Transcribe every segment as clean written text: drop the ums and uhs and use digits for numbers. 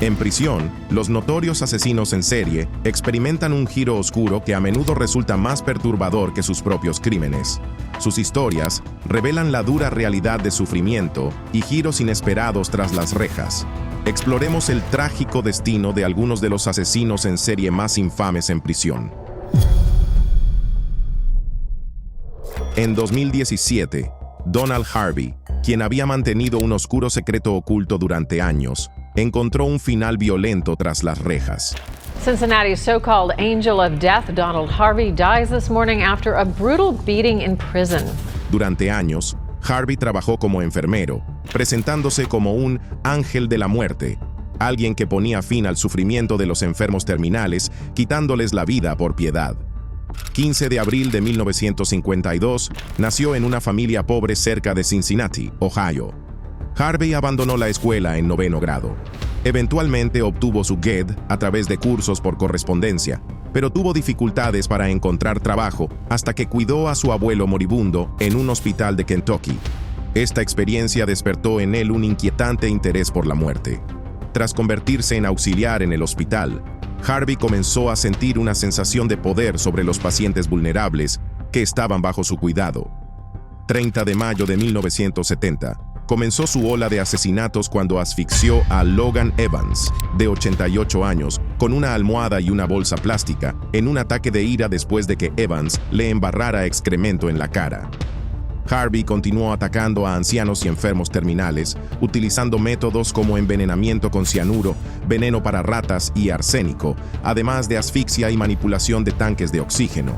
En prisión, los notorios asesinos en serie experimentan un giro oscuro que a menudo resulta más perturbador que sus propios crímenes. Sus historias revelan la dura realidad de sufrimiento y giros inesperados tras las rejas. Exploremos el trágico destino de algunos de los asesinos en serie más infames en prisión. En 2017, Donald Harvey, quien había mantenido un oscuro secreto oculto durante años, encontró un final violento tras las rejas. Cincinnati's so-called angel of death, Donald Harvey, dies this morning after a brutal beating in prison. Durante años, Harvey trabajó como enfermero, presentándose como un ángel de la muerte, alguien que ponía fin al sufrimiento de los enfermos terminales, quitándoles la vida por piedad. 15 de abril de 1952, nació en una familia pobre cerca de Cincinnati, Ohio. Harvey abandonó la escuela en 9º grado. Eventualmente obtuvo su GED a través de cursos por correspondencia, pero tuvo dificultades para encontrar trabajo hasta que cuidó a su abuelo moribundo en un hospital de Kentucky. Esta experiencia despertó en él un inquietante interés por la muerte. Tras convertirse en auxiliar en el hospital, Harvey comenzó a sentir una sensación de poder sobre los pacientes vulnerables que estaban bajo su cuidado. 30 de mayo de 1970, comenzó su ola de asesinatos cuando asfixió a Logan Evans, de 88 años, con una almohada y una bolsa plástica, en un ataque de ira después de que Evans le embarrara excremento en la cara. Harvey continuó atacando a ancianos y enfermos terminales, utilizando métodos como envenenamiento con cianuro, veneno para ratas y arsénico, además de asfixia y manipulación de tanques de oxígeno.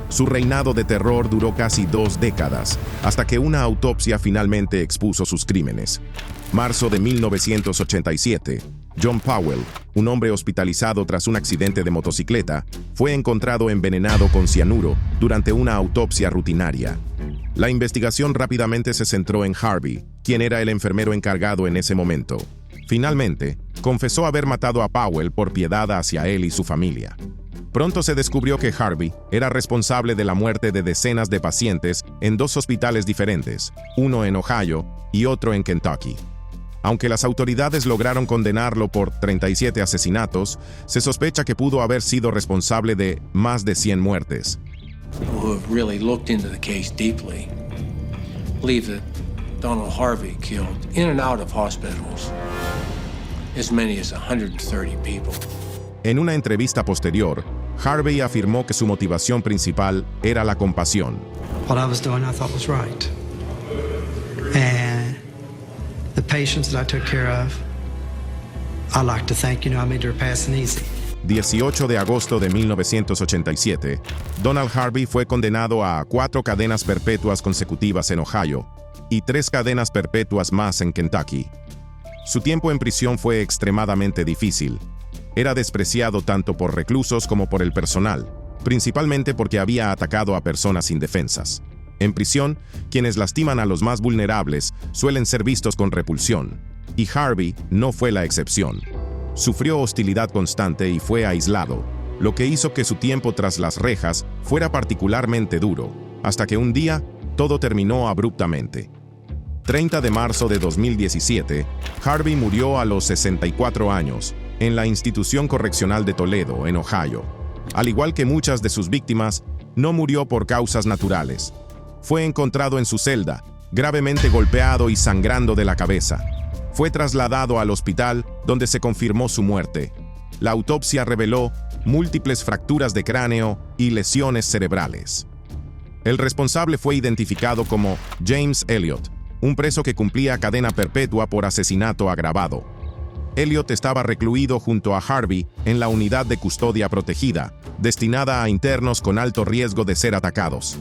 Su reinado de terror duró casi 2 décadas, hasta que una autopsia finalmente expuso sus crímenes. Marzo de 1987, John Powell, un hombre hospitalizado tras un accidente de motocicleta, fue encontrado envenenado con cianuro durante una autopsia rutinaria. La investigación rápidamente se centró en Harvey, quien era el enfermero encargado en ese momento. Finalmente, confesó haber matado a Powell por piedad hacia él y su familia. Pronto se descubrió que Harvey era responsable de la muerte de decenas de pacientes en 2 hospitales diferentes, uno en Ohio y otro en Kentucky. Aunque las autoridades lograron condenarlo por 37 asesinatos, se sospecha que pudo haber sido responsable de más de 100 muertes. People who have really looked into the case deeply believe that Donald Harvey killed in and out of hospitals as many as 130 people. En una entrevista posterior, Harvey afirmó que su motivación principal era la compasión. What I was doing I thought was right. And the patients that I took care of, I'd like to thank, I made their passing easy. 18 de agosto de 1987, Donald Harvey fue condenado a 4 cadenas perpetuas consecutivas en Ohio y 3 cadenas perpetuas más en Kentucky. Su tiempo en prisión fue extremadamente difícil. Era despreciado tanto por reclusos como por el personal, principalmente porque había atacado a personas indefensas. En prisión, quienes lastiman a los más vulnerables suelen ser vistos con repulsión, y Harvey no fue la excepción. Sufrió hostilidad constante y fue aislado, lo que hizo que su tiempo tras las rejas fuera particularmente duro, hasta que un día todo terminó abruptamente. 30 de marzo de 2017, Harvey murió a los 64 años en la institución correccional de Toledo, en Ohio. Al igual que muchas de sus víctimas, no murió por causas naturales. Fue encontrado en su celda, gravemente golpeado y sangrando de la cabeza. Fue trasladado al hospital, donde se confirmó su muerte. La autopsia reveló múltiples fracturas de cráneo y lesiones cerebrales. El responsable fue identificado como James Elliott, un preso que cumplía cadena perpetua por asesinato agravado. Elliott estaba recluido junto a Harvey en la unidad de custodia protegida, destinada a internos con alto riesgo de ser atacados.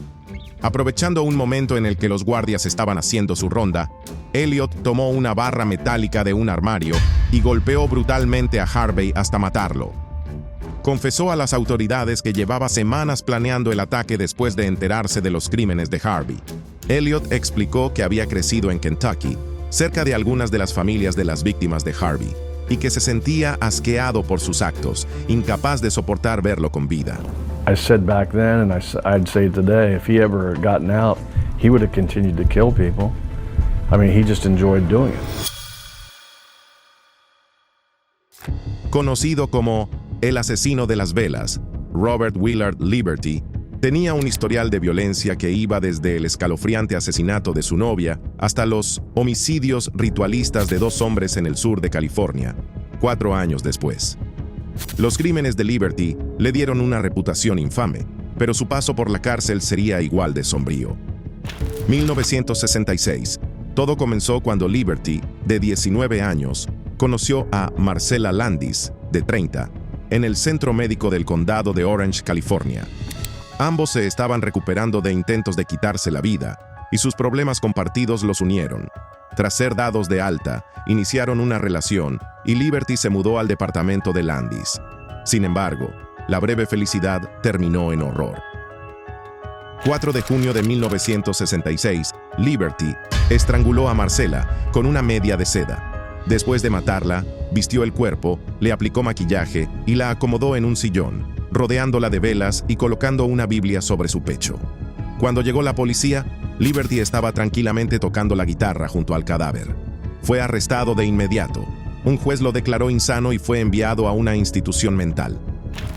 Aprovechando un momento en el que los guardias estaban haciendo su ronda, Elliott tomó una barra metálica de un armario y golpeó brutalmente a Harvey hasta matarlo. Confesó a las autoridades que llevaba semanas planeando el ataque después de enterarse de los crímenes de Harvey. Elliott explicó que había crecido en Kentucky, cerca de algunas de las familias de las víctimas de Harvey, y que se sentía asqueado por sus actos, incapaz de soportar verlo con vida. I said back then, and I'd say today, if he ever had gotten out, he would have continued to kill people. I mean, he just enjoyed doing it. Conocido como el asesino de las velas, Robert Willard Liberty tenía un historial de violencia que iba desde el escalofriante asesinato de su novia hasta los homicidios ritualistas de 2 hombres en el sur de California, 4 años después. Los crímenes de Liberty le dieron una reputación infame, pero su paso por la cárcel sería igual de sombrío. 1966. Todo comenzó cuando Liberty, de 19 años, conoció a Marcella Landis, de 30, en el Centro Médico del Condado de Orange, California. Ambos se estaban recuperando de intentos de quitarse la vida, y sus problemas compartidos los unieron. Tras ser dados de alta, iniciaron una relación, y Liberty se mudó al departamento de Landis. Sin embargo, la breve felicidad terminó en horror. 4 de junio de 1966, Liberty estranguló a Marcella con una media de seda. Después de matarla, vistió el cuerpo, le aplicó maquillaje y la acomodó en un sillón, rodeándola de velas y colocando una Biblia sobre su pecho. Cuando llegó la policía, Liberty estaba tranquilamente tocando la guitarra junto al cadáver. Fue arrestado de inmediato. Un juez lo declaró insano y fue enviado a una institución mental.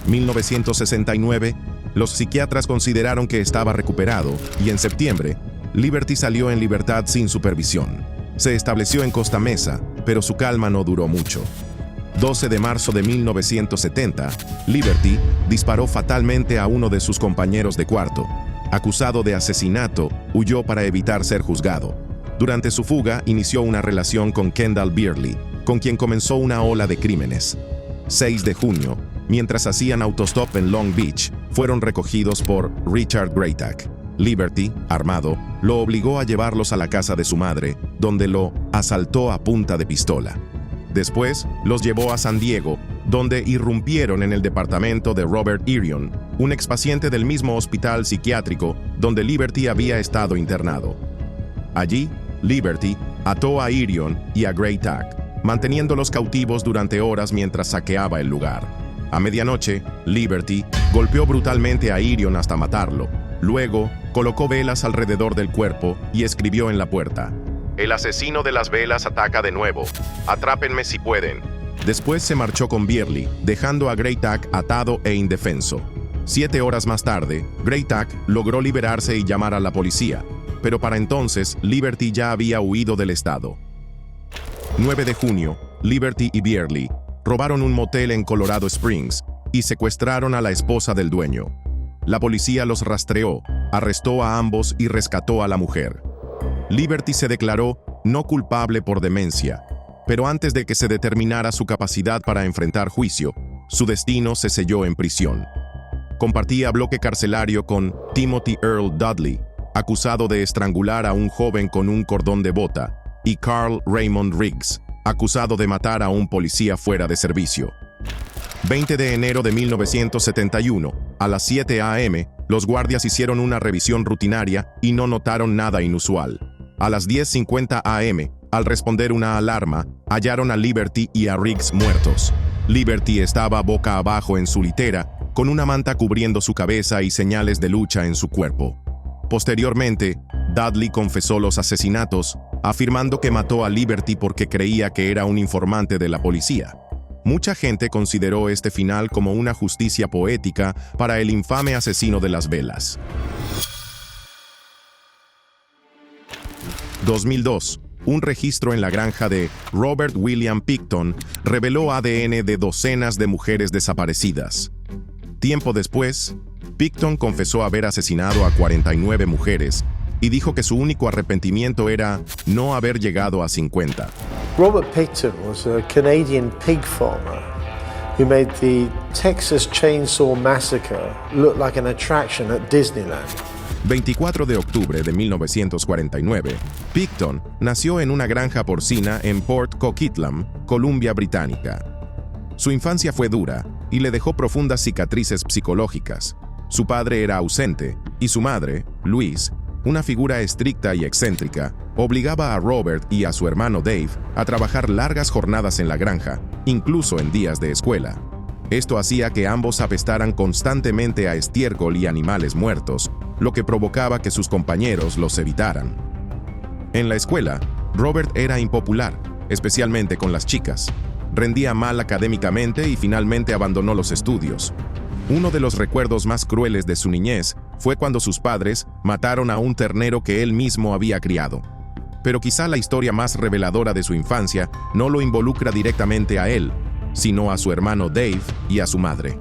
1969, los psiquiatras consideraron que estaba recuperado y en septiembre, Liberty salió en libertad sin supervisión. Se estableció en Costa Mesa, pero su calma no duró mucho. 12 de marzo de 1970, Liberty disparó fatalmente a uno de sus compañeros de cuarto. Acusado de asesinato, huyó para evitar ser juzgado. Durante su fuga, inició una relación con Kendall Beerley, con quien comenzó una ola de crímenes. 6 de junio, mientras hacían autostop en Long Beach, fueron recogidos por Richard Graytack. Liberty, armado, lo obligó a llevarlos a la casa de su madre, donde lo asaltó a punta de pistola. Después, los llevó a San Diego, donde irrumpieron en el departamento de Robert Irion, un expaciente del mismo hospital psiquiátrico donde Liberty había estado internado. Allí, Liberty ató a Irion y a Graytack, manteniéndolos cautivos durante horas mientras saqueaba el lugar. A medianoche, Liberty golpeó brutalmente a Irion hasta matarlo. Luego, colocó velas alrededor del cuerpo y escribió en la puerta: "El asesino de las velas ataca de nuevo. Atrápenme si pueden". Después se marchó con Beerley, dejando a Graytack atado e indefenso. 7 horas más tarde, Graytack logró liberarse y llamar a la policía, pero para entonces Liberty ya había huido del estado. 9 de junio, Liberty y Beerley robaron un motel en Colorado Springs y secuestraron a la esposa del dueño. La policía los rastreó, arrestó a ambos y rescató a la mujer. Liberty se declaró no culpable por demencia, pero antes de que se determinara su capacidad para enfrentar juicio, su destino se selló en prisión. Compartía bloque carcelario con Timothy Earl Dudley, acusado de estrangular a un joven con un cordón de bota, y Carl Raymond Riggs, acusado de matar a un policía fuera de servicio. 20 de enero de 1971, a las 7 a.m., los guardias hicieron una revisión rutinaria y no notaron nada inusual. A las 10:50 a.m., al responder una alarma, hallaron a Liberty y a Riggs muertos. Liberty estaba boca abajo en su litera, con una manta cubriendo su cabeza y señales de lucha en su cuerpo. Posteriormente, Dudley confesó los asesinatos, afirmando que mató a Liberty porque creía que era un informante de la policía. Mucha gente consideró este final como una justicia poética para el infame asesino de las velas. 2002. Un registro en la granja de Robert William Pickton reveló ADN de docenas de mujeres desaparecidas. Tiempo después, Pickton confesó haber asesinado a 49 mujeres y dijo que su único arrepentimiento era no haber llegado a 50. Robert Pickton was a Canadian pig farmer who made the Texas Chainsaw Massacre look like an attraction at Disneyland. 24 de octubre de 1949, Pickton nació en una granja porcina en Port Coquitlam, Columbia Británica. Su infancia fue dura y le dejó profundas cicatrices psicológicas. Su padre era ausente y su madre, Louise, una figura estricta y excéntrica, obligaba a Robert y a su hermano Dave a trabajar largas jornadas en la granja, incluso en días de escuela. Esto hacía que ambos apestaran constantemente a estiércol y animales muertos, lo que provocaba que sus compañeros los evitaran. En la escuela, Robert era impopular, especialmente con las chicas. rendía mal académicamente y finalmente abandonó los estudios. Uno de los recuerdos más crueles de su niñez fue cuando sus padres mataron a un ternero que él mismo había criado. Pero quizá la historia más reveladora de su infancia no lo involucra directamente a él, sino a su hermano Dave y a su madre.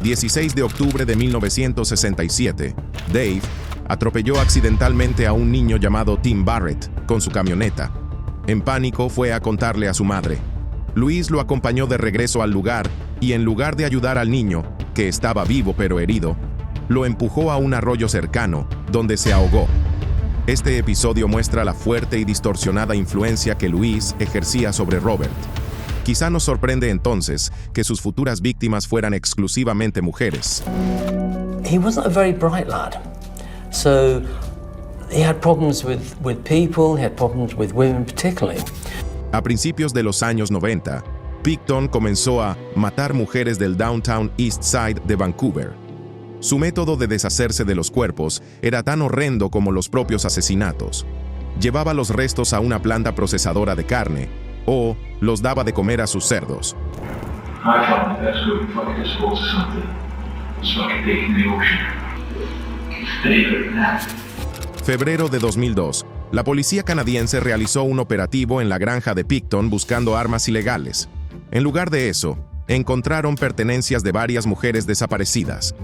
16 de octubre de 1967, Dave atropelló accidentalmente a un niño llamado Tim Barrett con su camioneta. En pánico fue a contarle a su madre. Luis lo acompañó de regreso al lugar y en lugar de ayudar al niño, que estaba vivo pero herido, lo empujó a un arroyo cercano, donde se ahogó. Este episodio muestra la fuerte y distorsionada influencia que Luis ejercía sobre Robert. Quizá nos sorprende entonces que sus futuras víctimas fueran exclusivamente mujeres. He wasn't a very bright lad, so he had problems with people, he had problems with women particularly. A principios de los años 90, Picton comenzó a matar mujeres del Downtown East Side de Vancouver. Su método de deshacerse de los cuerpos era tan horrendo como los propios asesinatos. Llevaba los restos a una planta procesadora de carne o los daba de comer a sus cerdos. I found the best way if I could dispose of something so I could take it in the ocean. Stay very nasty. Febrero de 2002, la policía canadiense realizó un operativo en la granja de Picton buscando armas ilegales. En lugar de eso, encontraron pertenencias de varias mujeres desaparecidas.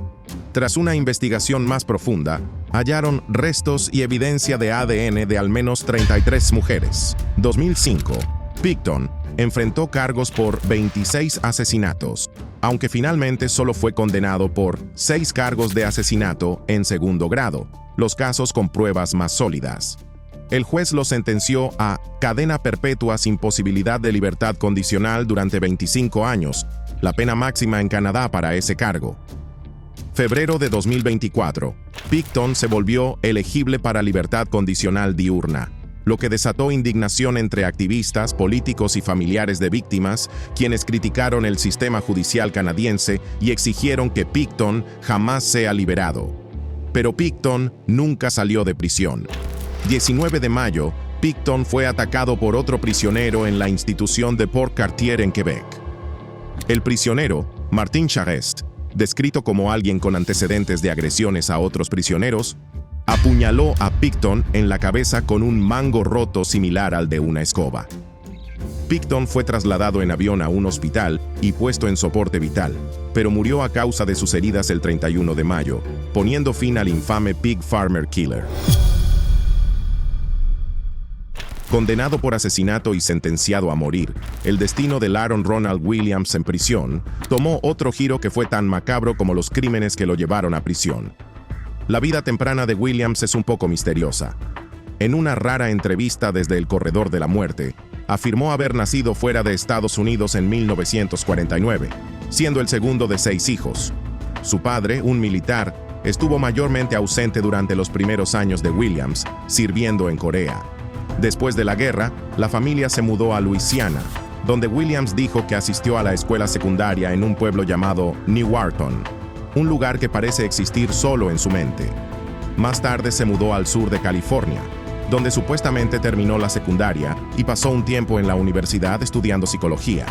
Tras una investigación más profunda, hallaron restos y evidencia de ADN de al menos 33 mujeres. 2005, Picton enfrentó cargos por 26 asesinatos, aunque finalmente solo fue condenado por 6 cargos de asesinato en segundo grado, los casos con pruebas más sólidas. El juez lo sentenció a cadena perpetua sin posibilidad de libertad condicional durante 25 años, la pena máxima en Canadá para ese cargo. Febrero de 2024, Picton se volvió elegible para libertad condicional diurna, lo que desató indignación entre activistas, políticos y familiares de víctimas, quienes criticaron el sistema judicial canadiense y exigieron que Picton jamás sea liberado. Pero Picton nunca salió de prisión. 19 de mayo, Picton fue atacado por otro prisionero en la institución de Port Cartier en Quebec. El prisionero, Martin Charest, descrito como alguien con antecedentes de agresiones a otros prisioneros, apuñaló a Picton en la cabeza con un mango roto similar al de una escoba. Picton fue trasladado en avión a un hospital y puesto en soporte vital, pero murió a causa de sus heridas el 31 de mayo, poniendo fin al infame Pig Farmer Killer. Condenado por asesinato y sentenciado a morir, el destino de Aaron Ronald Williams en prisión tomó otro giro que fue tan macabro como los crímenes que lo llevaron a prisión. La vida temprana de Williams es un poco misteriosa. En una rara entrevista desde el corredor de la muerte, afirmó haber nacido fuera de Estados Unidos en 1949, siendo el segundo de 6 hijos. Su padre, un militar, estuvo mayormente ausente durante los primeros años de Williams, sirviendo en Corea. Después de la guerra, la familia se mudó a Luisiana, donde Williams dijo que asistió a la escuela secundaria en un pueblo llamado Newarton, un lugar que parece existir solo en su mente. Más tarde se mudó al sur de California, donde supuestamente terminó la secundaria y pasó un tiempo en la universidad estudiando psicología.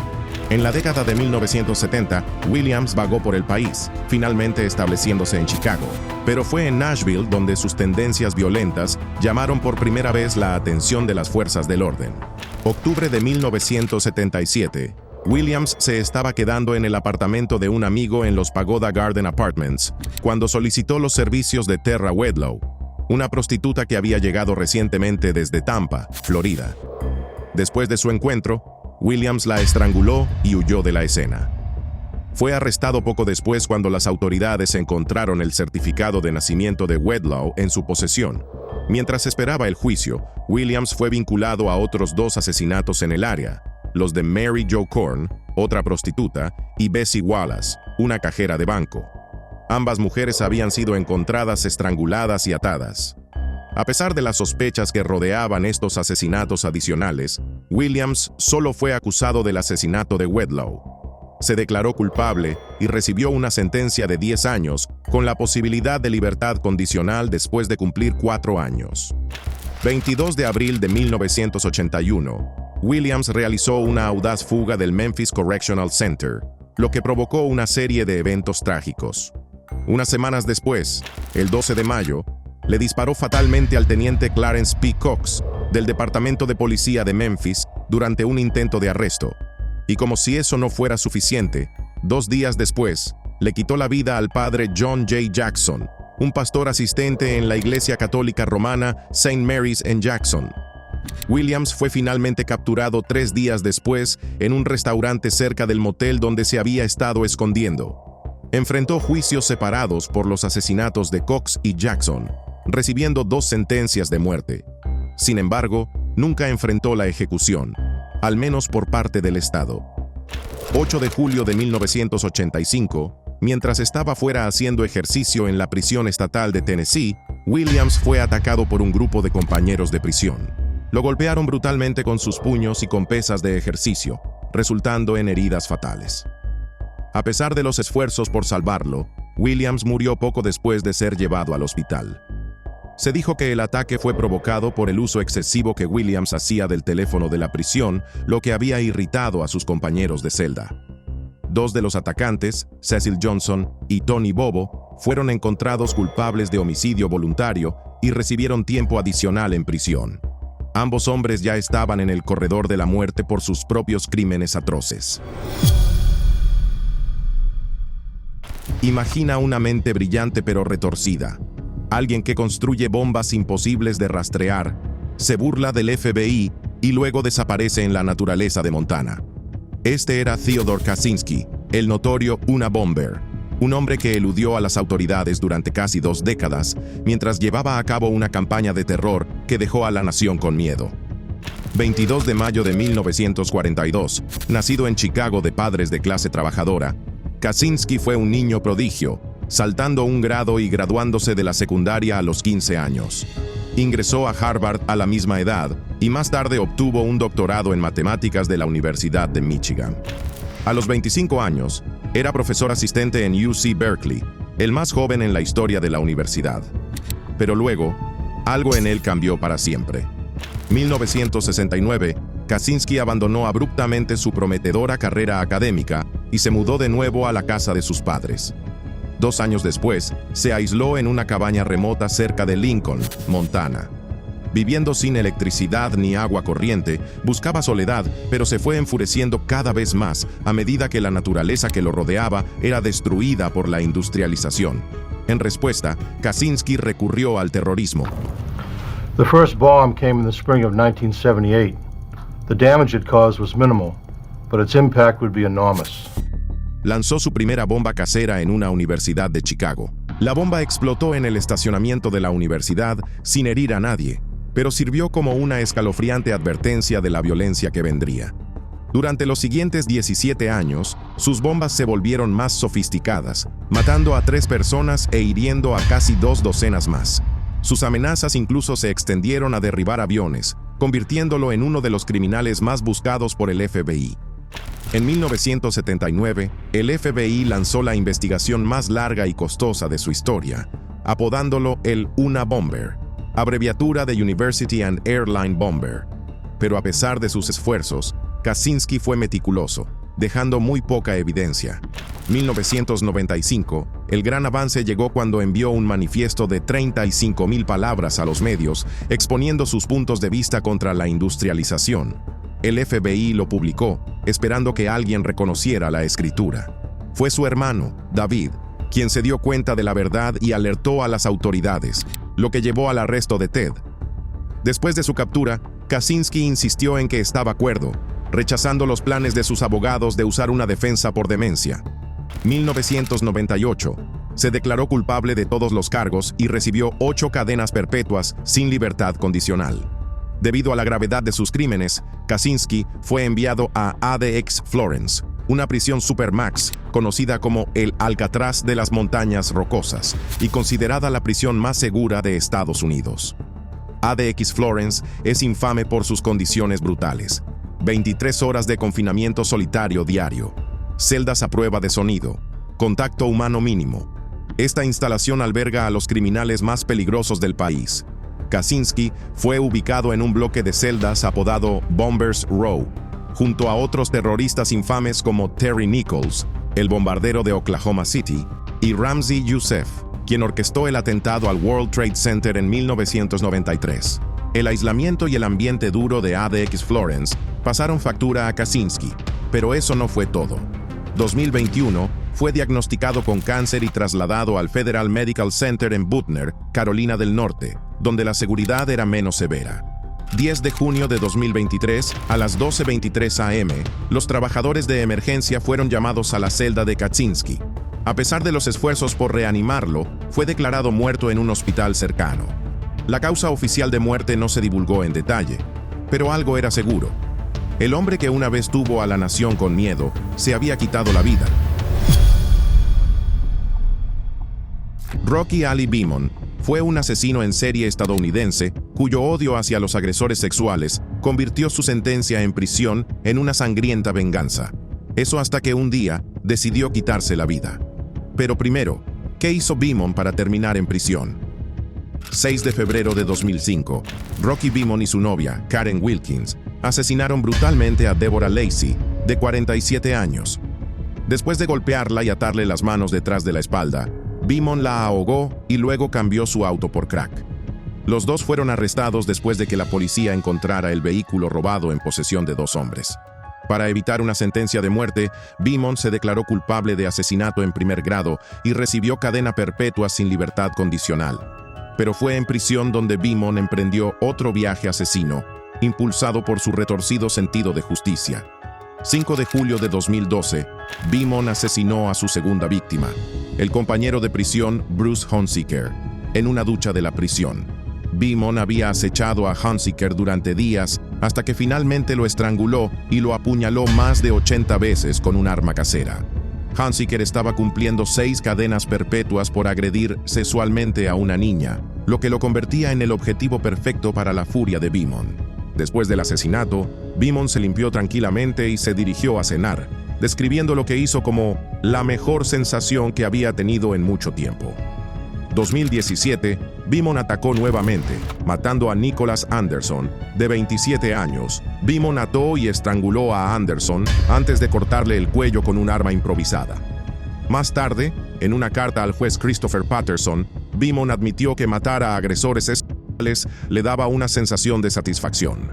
En la década de 1970, Williams vagó por el país, finalmente estableciéndose en Chicago. Pero fue en Nashville donde sus tendencias violentas llamaron por primera vez la atención de las fuerzas del orden. Octubre de 1977, Williams se estaba quedando en el apartamento de un amigo en los Pagoda Garden Apartments, cuando solicitó los servicios de Terra Wedlow, una prostituta que había llegado recientemente desde Tampa, Florida. Después de su encuentro, Williams la estranguló y huyó de la escena. Fue arrestado poco después cuando las autoridades encontraron el certificado de nacimiento de Wedlow en su posesión. Mientras esperaba el juicio, Williams fue vinculado a otros 2 asesinatos en el área, los de Mary Jo Korn, otra prostituta, y Bessie Wallace, una cajera de banco. Ambas mujeres habían sido encontradas estranguladas y atadas. A pesar de las sospechas que rodeaban estos asesinatos adicionales, Williams solo fue acusado del asesinato de Wedlow. Se declaró culpable y recibió una sentencia de 10 años, con la posibilidad de libertad condicional después de cumplir 4 años. 22 de abril de 1981, Williams realizó una audaz fuga del Memphis Correctional Center, lo que provocó una serie de eventos trágicos. Unas semanas después, el 12 de mayo, le disparó fatalmente al teniente Clarence P. Cox, del Departamento de Policía de Memphis, durante un intento de arresto. Y como si eso no fuera suficiente, 2 días después, le quitó la vida al padre John J. Jackson, un pastor asistente en la Iglesia Católica Romana St. Mary's en Jackson. Williams fue finalmente capturado 3 días después en un restaurante cerca del motel donde se había estado escondiendo. Enfrentó juicios separados por los asesinatos de Cox y Jackson, recibiendo 2 sentencias de muerte. Sin embargo, nunca enfrentó la ejecución, al menos por parte del Estado. 8 de julio de 1985, mientras estaba fuera haciendo ejercicio en la prisión estatal de Tennessee, Williams fue atacado por un grupo de compañeros de prisión. Lo golpearon brutalmente con sus puños y con pesas de ejercicio, resultando en heridas fatales. A pesar de los esfuerzos por salvarlo, Williams murió poco después de ser llevado al hospital. Se dijo que el ataque fue provocado por el uso excesivo que Williams hacía del teléfono de la prisión, lo que había irritado a sus compañeros de celda. 2 de los atacantes, Cecil Johnson y Tony Bobo, fueron encontrados culpables de homicidio voluntario y recibieron tiempo adicional en prisión. Ambos hombres ya estaban en el corredor de la muerte por sus propios crímenes atroces. Imagina una mente brillante pero retorcida. Alguien que construye bombas imposibles de rastrear, se burla del FBI y luego desaparece en la naturaleza de Montana. Este era Theodore Kaczynski, el notorio Unabomber, un hombre que eludió a las autoridades durante casi 2 décadas, mientras llevaba a cabo una campaña de terror que dejó a la nación con miedo. 22 de mayo de 1942, nacido en Chicago de padres de clase trabajadora, Kaczynski fue un niño prodigio, saltando un grado y graduándose de la secundaria a los 15 años. Ingresó a Harvard a la misma edad y más tarde obtuvo un doctorado en matemáticas de la Universidad de Michigan. A los 25 años, era profesor asistente en UC Berkeley, el más joven en la historia de la universidad. Pero luego, algo en él cambió para siempre. 1969, Kaczynski abandonó abruptamente su prometedora carrera académica y se mudó de nuevo a la casa de sus padres. 2 años después, se aisló en una cabaña remota cerca de Lincoln, Montana. Viviendo sin electricidad ni agua corriente, buscaba soledad, pero se fue enfureciendo cada vez más a medida que la naturaleza que lo rodeaba era destruida por la industrialización. En respuesta, Kaczynski recurrió al terrorismo. The first bomb came in the spring of 1978. The damage it caused was minimal, but its impact would be enormous. Lanzó su primera bomba casera en una universidad de Chicago. La bomba explotó en el estacionamiento de la universidad sin herir a nadie, pero sirvió como una escalofriante advertencia de la violencia que vendría. Durante los siguientes 17 años, sus bombas se volvieron más sofisticadas, matando a 3 personas e hiriendo a casi 2 docenas más. Sus amenazas incluso se extendieron a derribar aviones, convirtiéndolo en uno de los criminales más buscados por el FBI. En 1979, el FBI lanzó la investigación más larga y costosa de su historia, apodándolo el Unabomber, abreviatura de University and Airline Bomber. Pero a pesar de sus esfuerzos, Kaczynski fue meticuloso, dejando muy poca evidencia. 1995, el gran avance llegó cuando envió un manifiesto de 35,000 palabras a los medios, exponiendo sus puntos de vista contra la industrialización. El FBI lo publicó, esperando que alguien reconociera la escritura. Fue su hermano, David, quien se dio cuenta de la verdad y alertó a las autoridades, lo que llevó al arresto de Ted. Después de su captura, Kaczynski insistió en que estaba cuerdo, rechazando los planes de sus abogados de usar una defensa por demencia. 1998, se declaró culpable de todos los cargos y recibió 8 cadenas perpetuas sin libertad condicional. Debido a la gravedad de sus crímenes, Kaczynski fue enviado a ADX Florence, una prisión supermax conocida como el Alcatraz de las Montañas Rocosas y considerada la prisión más segura de Estados Unidos. ADX Florence es infame por sus condiciones brutales. 23 horas de confinamiento solitario diario, celdas a prueba de sonido, contacto humano mínimo. Esta instalación alberga a los criminales más peligrosos del país. Kaczynski fue ubicado en un bloque de celdas apodado Bombers Row, junto a otros terroristas infames como Terry Nichols, el bombardero de Oklahoma City, y Ramzi Youssef, quien orquestó el atentado al World Trade Center en 1993. El aislamiento y el ambiente duro de ADX Florence pasaron factura a Kaczynski, pero eso no fue todo. 2021 fue diagnosticado con cáncer y trasladado al Federal Medical Center en Butner, Carolina del Norte, donde la seguridad era menos severa. 10 de junio de 2023, a las 12:23 am, los trabajadores de emergencia fueron llamados a la celda de Kaczynski. A pesar de los esfuerzos por reanimarlo, fue declarado muerto en un hospital cercano. La causa oficial de muerte no se divulgó en detalle, pero algo era seguro. El hombre que una vez tuvo a la nación con miedo, se había quitado la vida. Rocky Ali Beamon fue un asesino en serie estadounidense cuyo odio hacia los agresores sexuales convirtió su sentencia en prisión en una sangrienta venganza. Eso hasta que un día decidió quitarse la vida. Pero primero, ¿qué hizo Beamon para terminar en prisión? 6 de febrero de 2005, Rocky Beamon y su novia, Karen Wilkins, asesinaron brutalmente a Deborah Lacey, de 47 años. Después de golpearla y atarle las manos detrás de la espalda, Beamon la ahogó y luego cambió su auto por crack. Los dos fueron arrestados después de que la policía encontrara el vehículo robado en posesión de 2 hombres. Para evitar una sentencia de muerte, Beamon se declaró culpable de asesinato en primer grado y recibió cadena perpetua sin libertad condicional. Pero fue en prisión donde Beamon emprendió otro viaje asesino, impulsado por su retorcido sentido de justicia. 5 de julio de 2012, Beamon asesinó a su segunda víctima, el compañero de prisión Bruce Hunziker, en una ducha de la prisión. Beamon había acechado a Hunziker durante días hasta que finalmente lo estranguló y lo apuñaló más de 80 veces con un arma casera. Hunziker estaba cumpliendo 6 cadenas perpetuas por agredir sexualmente a una niña, lo que lo convertía en el objetivo perfecto para la furia de Beamon. Después del asesinato, Beamon se limpió tranquilamente y se dirigió a cenar, describiendo lo que hizo como la mejor sensación que había tenido en mucho tiempo. 2017, Beamon atacó nuevamente, matando a Nicholas Anderson, de 27 años. Beamon ató y estranguló a Anderson antes de cortarle el cuello con un arma improvisada. Más tarde, en una carta al juez Christopher Patterson, Beamon admitió que matar a agresores sexuales le daba una sensación de satisfacción.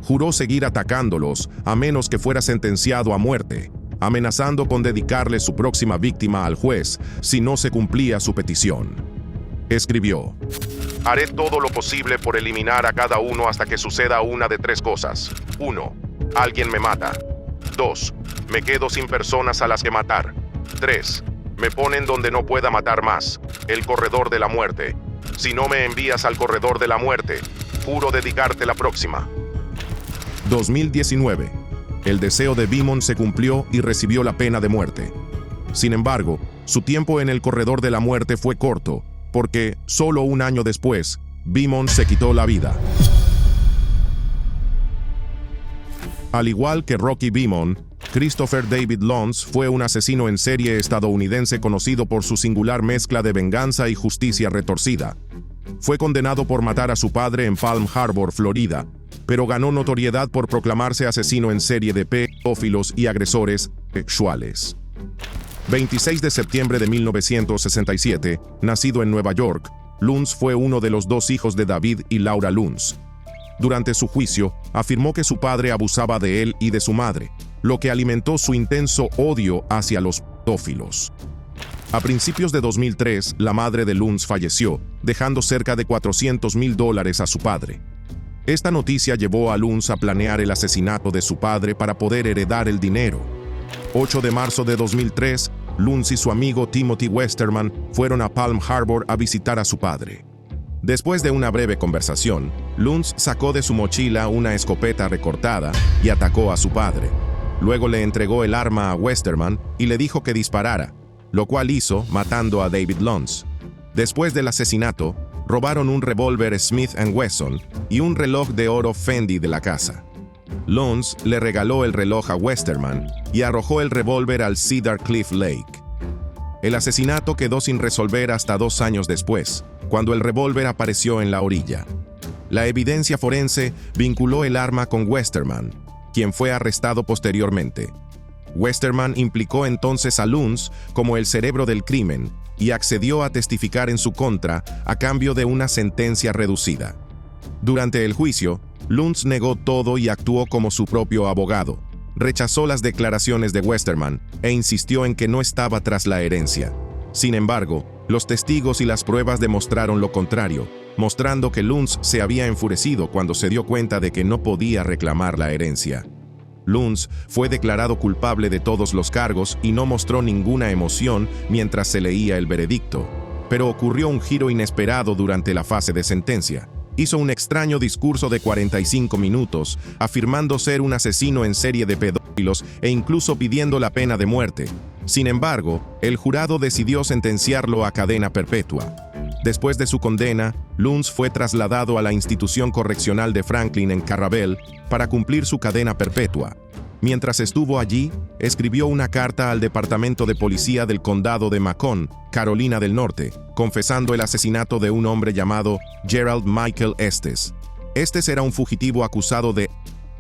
Juró seguir atacándolos a menos que fuera sentenciado a muerte, amenazando con dedicarle su próxima víctima al juez si no se cumplía su petición. Escribió: «Haré todo lo posible por eliminar a cada uno hasta que suceda una de 3 cosas. 1. Alguien me mata. 2. Me quedo sin personas a las que matar. 3. Me ponen donde no pueda matar más, el corredor de la muerte. Si no me envías al corredor de la muerte, juro dedicarte la próxima». 2019. El deseo de Beamon se cumplió y recibió la pena de muerte. Sin embargo, su tiempo en el corredor de la muerte fue corto, porque solo un año después, Beamon se quitó la vida. Al igual que Rocky Beamon, Christopher David Luntz fue un asesino en serie estadounidense conocido por su singular mezcla de venganza y justicia retorcida. Fue condenado por matar a su padre en Palm Harbor, Florida, pero ganó notoriedad por proclamarse asesino en serie de pedófilos y agresores sexuales. 26 de septiembre de 1967, nacido en Nueva York, Luntz fue uno de los 2 hijos de David y Laura Luntz. Durante su juicio, afirmó que su padre abusaba de él y de su madre, lo que alimentó su intenso odio hacia los pedófilos. A principios de 2003, la madre de Luntz falleció, dejando cerca de $400,000 a su padre. Esta noticia llevó a Luntz a planear el asesinato de su padre para poder heredar el dinero. 8 de marzo de 2003, Luntz y su amigo Timothy Westerman fueron a Palm Harbor a visitar a su padre. Después de una breve conversación, Luntz sacó de su mochila una escopeta recortada y atacó a su padre. Luego le entregó el arma a Westerman y le dijo que disparara, lo cual hizo matando a David Luntz. Después del asesinato, robaron un revólver Smith & Wesson y un reloj de oro Fendi de la casa. Luntz le regaló el reloj a Westerman y arrojó el revólver al Cedar Cliff Lake. El asesinato quedó sin resolver hasta 2 años después, cuando el revólver apareció en la orilla. La evidencia forense vinculó el arma con Westerman, quien fue arrestado posteriormente. Westerman implicó entonces a Luntz como el cerebro del crimen y accedió a testificar en su contra a cambio de una sentencia reducida. Durante el juicio, Luntz negó todo y actuó como su propio abogado. Rechazó las declaraciones de Westerman e insistió en que no estaba tras la herencia. Sin embargo, los testigos y las pruebas demostraron lo contrario, mostrando que Luntz se había enfurecido cuando se dio cuenta de que no podía reclamar la herencia. Luntz fue declarado culpable de todos los cargos y no mostró ninguna emoción mientras se leía el veredicto. Pero ocurrió un giro inesperado durante la fase de sentencia. Hizo un extraño discurso de 45 minutos, afirmando ser un asesino en serie de pedófilos e incluso pidiendo la pena de muerte. Sin embargo, el jurado decidió sentenciarlo a cadena perpetua. Después de su condena, Luntz fue trasladado a la institución correccional de Franklin en Carrabelle para cumplir su cadena perpetua. Mientras estuvo allí, escribió una carta al Departamento de Policía del Condado de Macon, Carolina del Norte, confesando el asesinato de un hombre llamado Gerald Michael Estes. Estes era un fugitivo acusado de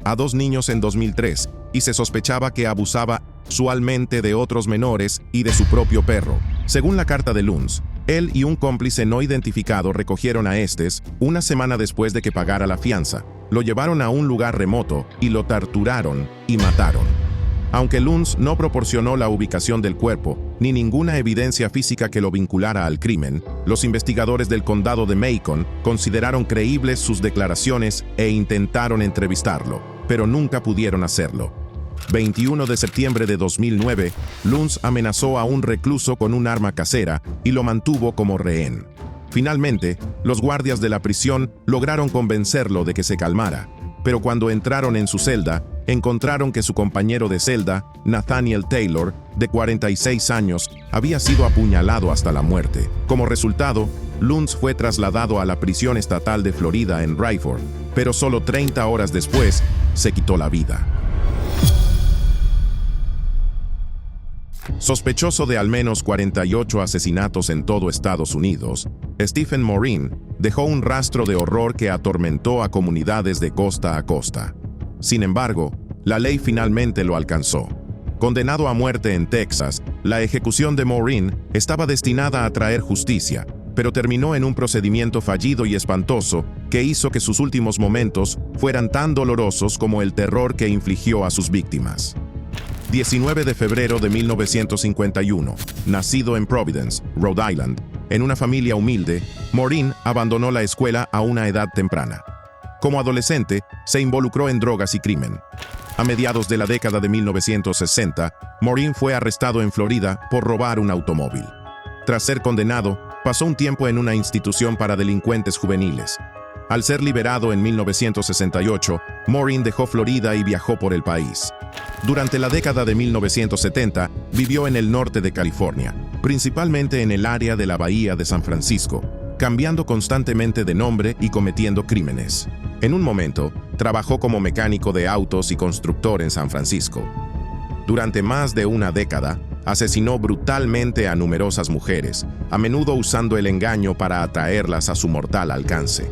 a 2 niños en 2003 y se sospechaba que abusaba sexualmente de otros menores y de su propio perro. Según la carta de Luntz, él y un cómplice no identificado recogieron a Estes una semana después de que pagara la fianza. Lo llevaron a un lugar remoto y lo torturaron y mataron. Aunque Luntz no proporcionó la ubicación del cuerpo ni ninguna evidencia física que lo vinculara al crimen, los investigadores del condado de Macon consideraron creíbles sus declaraciones e intentaron entrevistarlo, pero nunca pudieron hacerlo. 21 de septiembre de 2009, Luntz amenazó a un recluso con un arma casera y lo mantuvo como rehén. Finalmente, los guardias de la prisión lograron convencerlo de que se calmara, pero cuando entraron en su celda, encontraron que su compañero de celda, Nathaniel Taylor, de 46 años, había sido apuñalado hasta la muerte. Como resultado, Luntz fue trasladado a la prisión estatal de Florida en Rayford, pero solo 30 horas después se quitó la vida. Sospechoso de al menos 48 asesinatos en todo Estados Unidos, Stephen Morin dejó un rastro de horror que atormentó a comunidades de costa a costa. Sin embargo, la ley finalmente lo alcanzó. Condenado a muerte en Texas, la ejecución de Morin estaba destinada a traer justicia, pero terminó en un procedimiento fallido y espantoso que hizo que sus últimos momentos fueran tan dolorosos como el terror que infligió a sus víctimas. 19 de febrero de 1951, nacido en Providence, Rhode Island, en una familia humilde, Morin abandonó la escuela a una edad temprana. Como adolescente, se involucró en drogas y crimen. A mediados de la década de 1960, Morin fue arrestado en Florida por robar un automóvil. Tras ser condenado, pasó un tiempo en una institución para delincuentes juveniles. Al ser liberado en 1968, Morin dejó Florida y viajó por el país. Durante la década de 1970, vivió en el norte de California, principalmente en el área de la Bahía de San Francisco, cambiando constantemente de nombre y cometiendo crímenes. En un momento, trabajó como mecánico de autos y constructor en San Francisco. Durante más de una década, asesinó brutalmente a numerosas mujeres, a menudo usando el engaño para atraerlas a su mortal alcance.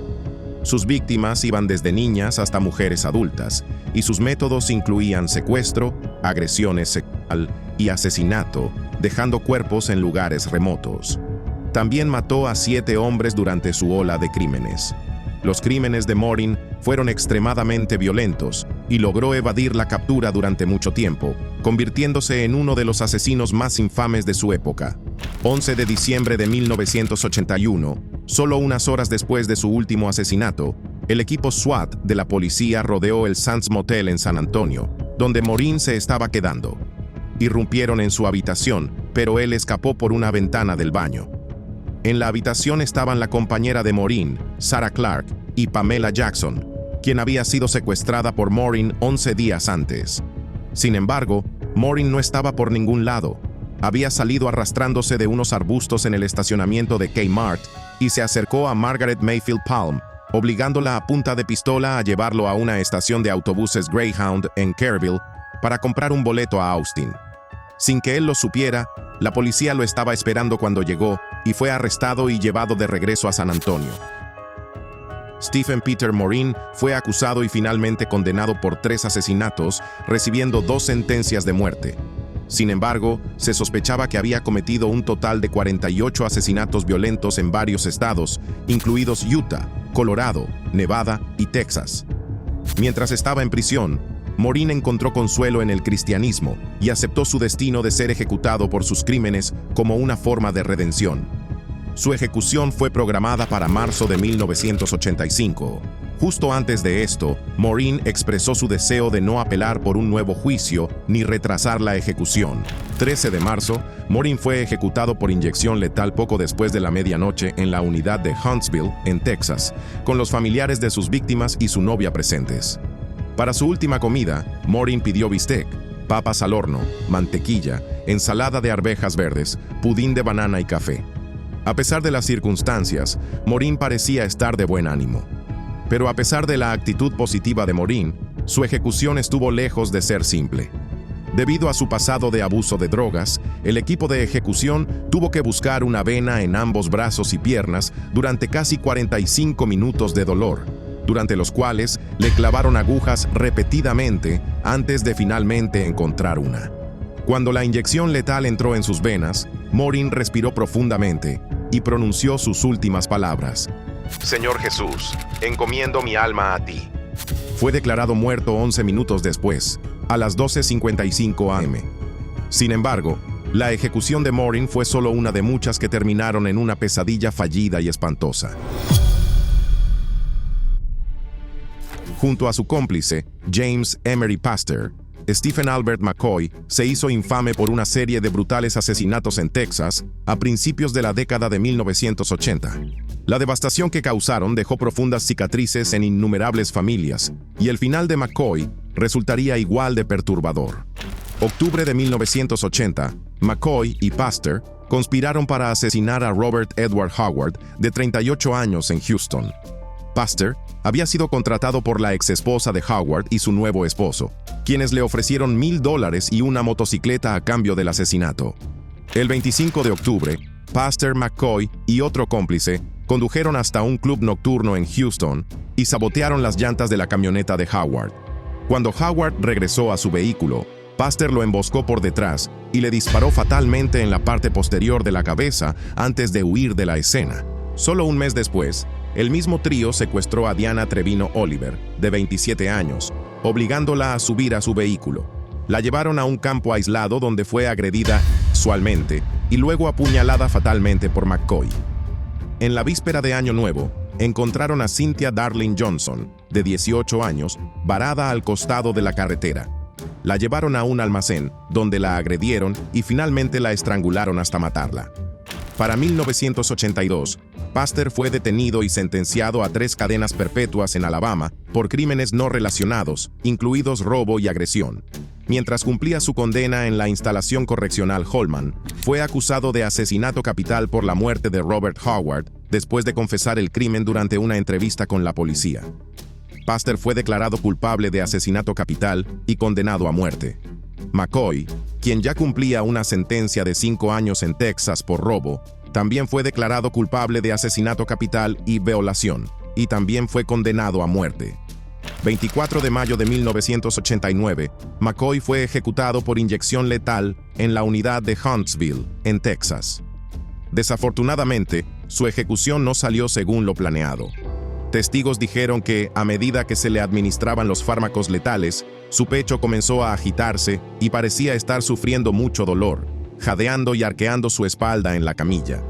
Sus víctimas iban desde niñas hasta mujeres adultas, y sus métodos incluían secuestro, agresiones sexuales y asesinato, dejando cuerpos en lugares remotos. También mató a 7 hombres durante su ola de crímenes. Los crímenes de Morin fueron extremadamente violentos y logró evadir la captura durante mucho tiempo, convirtiéndose en uno de los asesinos más infames de su época. 11 de diciembre de 1981, solo unas horas después de su último asesinato, el equipo SWAT de la policía rodeó el Sands Motel en San Antonio, donde Morin se estaba quedando. Irrumpieron en su habitación, pero él escapó por una ventana del baño. En la habitación estaban la compañera de Morin, Sarah Clark, y Pamela Jackson, quien había sido secuestrada por Morin 11 días antes. Sin embargo, Morin no estaba por ningún lado. Había salido arrastrándose de unos arbustos en el estacionamiento de Kmart y se acercó a Margaret Mayfield Palm, obligándola a punta de pistola a llevarlo a una estación de autobuses Greyhound en Kerrville para comprar un boleto a Austin. Sin que él lo supiera, la policía lo estaba esperando cuando llegó y fue arrestado y llevado de regreso a San Antonio. Stephen Peter Morin fue acusado y finalmente condenado por 3 asesinatos, recibiendo 2 sentencias de muerte. Sin embargo, se sospechaba que había cometido un total de 48 asesinatos violentos en varios estados, incluidos Utah, Colorado, Nevada y Texas. Mientras estaba en prisión, Morin encontró consuelo en el cristianismo y aceptó su destino de ser ejecutado por sus crímenes como una forma de redención. Su ejecución fue programada para marzo de 1985. Justo antes de esto, Morin expresó su deseo de no apelar por un nuevo juicio ni retrasar la ejecución. 13 de marzo, Morin fue ejecutado por inyección letal poco después de la medianoche en la unidad de Huntsville, en Texas, con los familiares de sus víctimas y su novia presentes. Para su última comida, Morin pidió bistec, papas al horno, mantequilla, ensalada de arvejas verdes, pudín de banana y café. A pesar de las circunstancias, Morin parecía estar de buen ánimo. Pero a pesar de la actitud positiva de Morin, su ejecución estuvo lejos de ser simple. Debido a su pasado de abuso de drogas, el equipo de ejecución tuvo que buscar una vena en ambos brazos y piernas durante casi 45 minutos de dolor, durante los cuales le clavaron agujas repetidamente antes de finalmente encontrar una. Cuando la inyección letal entró en sus venas, Morin respiró profundamente y pronunció sus últimas palabras. Señor Jesús, encomiendo mi alma a ti. Fue declarado muerto 11 minutos después, a las 12:55 am. Sin embargo, la ejecución de Morin fue solo una de muchas que terminaron en una pesadilla fallida y espantosa. Junto a su cómplice, James Emery Pastor, Stephen Albert McCoy se hizo infame por una serie de brutales asesinatos en Texas a principios de la década de 1980. La devastación que causaron dejó profundas cicatrices en innumerables familias, y el final de McCoy resultaría igual de perturbador. Octubre de 1980, McCoy y Pastor conspiraron para asesinar a Robert Edward Howard, de 38 años, en Houston. Pastor había sido contratado por la exesposa de Howard y su nuevo esposo, quienes le ofrecieron $1,000 y una motocicleta a cambio del asesinato. El 25 de octubre, Pastor, McCoy y otro cómplice condujeron hasta un club nocturno en Houston y sabotearon las llantas de la camioneta de Howard. Cuando Howard regresó a su vehículo, Pastor lo emboscó por detrás y le disparó fatalmente en la parte posterior de la cabeza antes de huir de la escena. Solo un mes después, el mismo trío secuestró a Diana Trevino Oliver, de 27 años, obligándola a subir a su vehículo. La llevaron a un campo aislado donde fue agredida sexualmente y luego apuñalada fatalmente por McCoy. En la víspera de Año Nuevo, encontraron a Cynthia Darling Johnson, de 18 años, varada al costado de la carretera. La llevaron a un almacén, donde la agredieron y finalmente la estrangularon hasta matarla. Para 1982, Pastor fue detenido y sentenciado a 3 cadenas perpetuas en Alabama por crímenes no relacionados, incluidos robo y agresión. Mientras cumplía su condena en la instalación correccional Holman, fue acusado de asesinato capital por la muerte de Robert Howard, después de confesar el crimen durante una entrevista con la policía. Pastor fue declarado culpable de asesinato capital y condenado a muerte. McCoy, quien ya cumplía una sentencia de 5 años en Texas por robo, también fue declarado culpable de asesinato capital y violación, y también fue condenado a muerte. 24 de mayo de 1989, McCoy fue ejecutado por inyección letal en la unidad de Huntsville, en Texas. Desafortunadamente, su ejecución no salió según lo planeado. Testigos dijeron que, a medida que se le administraban los fármacos letales, su pecho comenzó a agitarse y parecía estar sufriendo mucho dolor, jadeando y arqueando su espalda en la camilla.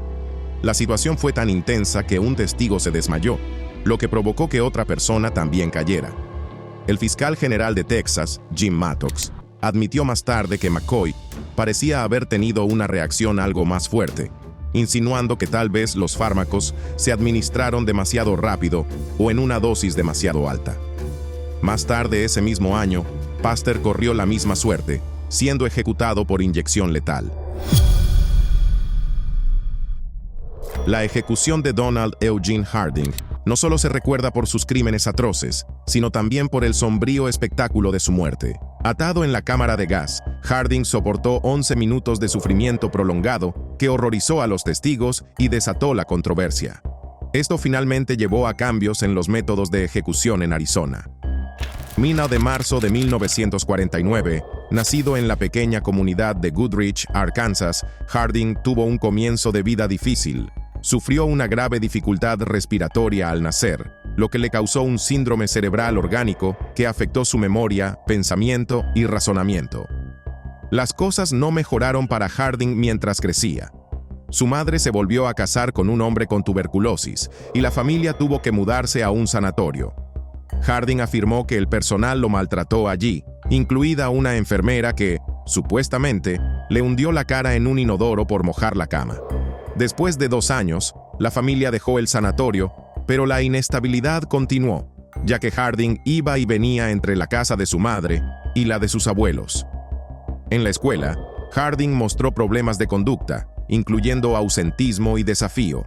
La situación fue tan intensa que un testigo se desmayó, lo que provocó que otra persona también cayera. El fiscal general de Texas, Jim Mattox, admitió más tarde que McCoy parecía haber tenido una reacción algo más fuerte, insinuando que tal vez los fármacos se administraron demasiado rápido o en una dosis demasiado alta. Más tarde ese mismo año, Pastor corrió la misma suerte, siendo ejecutado por inyección letal. La ejecución de Donald Eugene Harding no solo se recuerda por sus crímenes atroces, sino también por el sombrío espectáculo de su muerte. Atado en la cámara de gas, Harding soportó 11 minutos de sufrimiento prolongado que horrorizó a los testigos y desató la controversia. Esto finalmente llevó a cambios en los métodos de ejecución en Arizona. Mina de marzo de 1949, nacido en la pequeña comunidad de Goodrich, Arkansas, Harding tuvo un comienzo de vida difícil. Sufrió una grave dificultad respiratoria al nacer, lo que le causó un síndrome cerebral orgánico que afectó su memoria, pensamiento y razonamiento. Las cosas no mejoraron para Harding mientras crecía. Su madre se volvió a casar con un hombre con tuberculosis y la familia tuvo que mudarse a un sanatorio. Harding afirmó que el personal lo maltrató allí, incluida una enfermera que, supuestamente, le hundió la cara en un inodoro por mojar la cama. Después de 2 años, la familia dejó el sanatorio, pero la inestabilidad continuó, ya que Harding iba y venía entre la casa de su madre y la de sus abuelos. En la escuela, Harding mostró problemas de conducta, incluyendo ausentismo y desafío.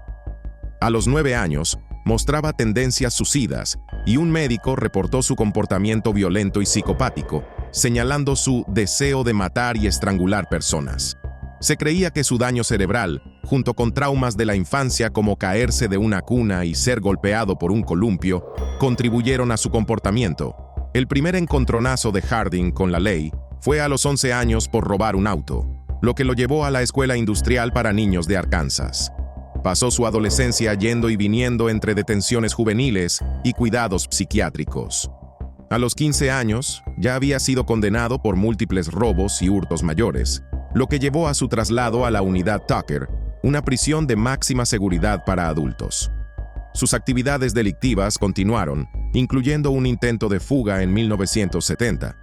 A los 9 años, mostraba tendencias suicidas y un médico reportó su comportamiento violento y psicopático, señalando su deseo de matar y estrangular personas. Se creía que su daño cerebral, junto con traumas de la infancia como caerse de una cuna y ser golpeado por un columpio, contribuyeron a su comportamiento. El primer encontronazo de Harding con la ley fue a los 11 años por robar un auto, lo que lo llevó a la Escuela Industrial para Niños de Arkansas. Pasó su adolescencia yendo y viniendo entre detenciones juveniles y cuidados psiquiátricos. A los 15 años, ya había sido condenado por múltiples robos y hurtos mayores, lo que llevó a su traslado a la Unidad Tucker, una prisión de máxima seguridad para adultos. Sus actividades delictivas continuaron, incluyendo un intento de fuga en 1970.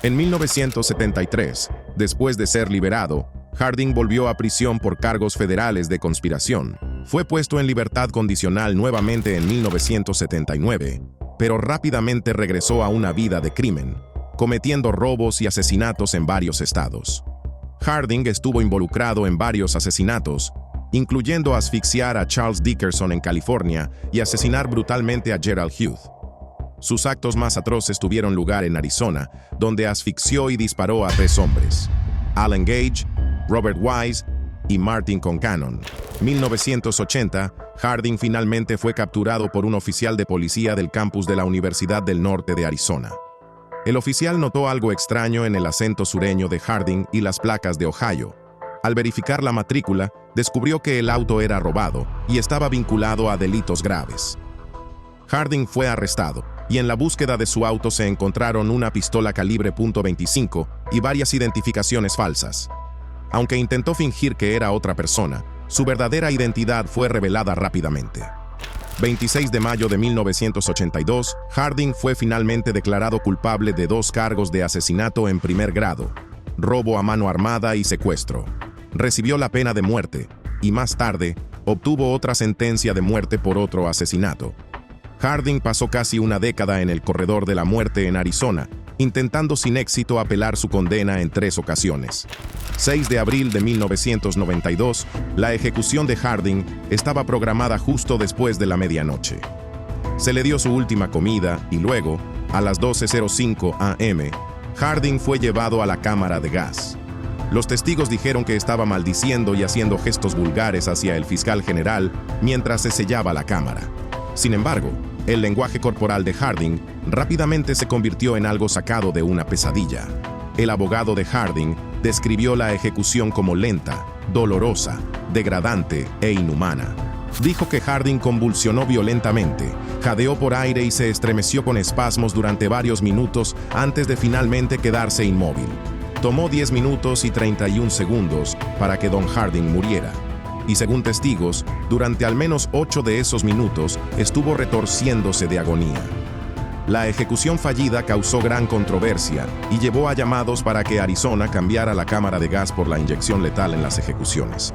En 1973, después de ser liberado, Harding volvió a prisión por cargos federales de conspiración. Fue puesto en libertad condicional nuevamente en 1979, pero rápidamente regresó a una vida de crimen, cometiendo robos y asesinatos en varios estados. Harding estuvo involucrado en varios asesinatos, incluyendo asfixiar a Charles Dickerson en California y asesinar brutalmente a Gerald Hughes. Sus actos más atroces tuvieron lugar en Arizona, donde asfixió y disparó a 3 hombres: Alan Gage, Robert Wise y Martin Concannon. En 1980, Harding finalmente fue capturado por un oficial de policía del campus de la Universidad del Norte de Arizona. El oficial notó algo extraño en el acento sureño de Harding y las placas de Ohio. Al verificar la matrícula, descubrió que el auto era robado y estaba vinculado a delitos graves. Harding fue arrestado, y en la búsqueda de su auto se encontraron una pistola calibre .25 y varias identificaciones falsas. Aunque intentó fingir que era otra persona, su verdadera identidad fue revelada rápidamente. 26 de mayo de 1982, Harding fue finalmente declarado culpable de 2 cargos de asesinato en primer grado, robo a mano armada y secuestro. Recibió la pena de muerte, y más tarde, obtuvo otra sentencia de muerte por otro asesinato. Harding pasó casi una década en el corredor de la muerte en Arizona, intentando sin éxito apelar su condena en 3 ocasiones. 6 de abril de 1992, la ejecución de Harding estaba programada justo después de la medianoche. Se le dio su última comida y luego, a las 12:05 a.m., Harding fue llevado a la cámara de gas. Los testigos dijeron que estaba maldiciendo y haciendo gestos vulgares hacia el fiscal general mientras se sellaba la cámara. Sin embargo, el lenguaje corporal de Harding rápidamente se convirtió en algo sacado de una pesadilla. El abogado de Harding describió la ejecución como lenta, dolorosa, degradante e inhumana. Dijo que Harding convulsionó violentamente, jadeó por aire y se estremeció con espasmos durante varios minutos antes de finalmente quedarse inmóvil. Tomó 10 minutos y 31 segundos para que Don Harding muriera. Y según testigos, durante al menos 8 de esos minutos estuvo retorciéndose de agonía. La ejecución fallida causó gran controversia y llevó a llamados para que Arizona cambiara la cámara de gas por la inyección letal en las ejecuciones.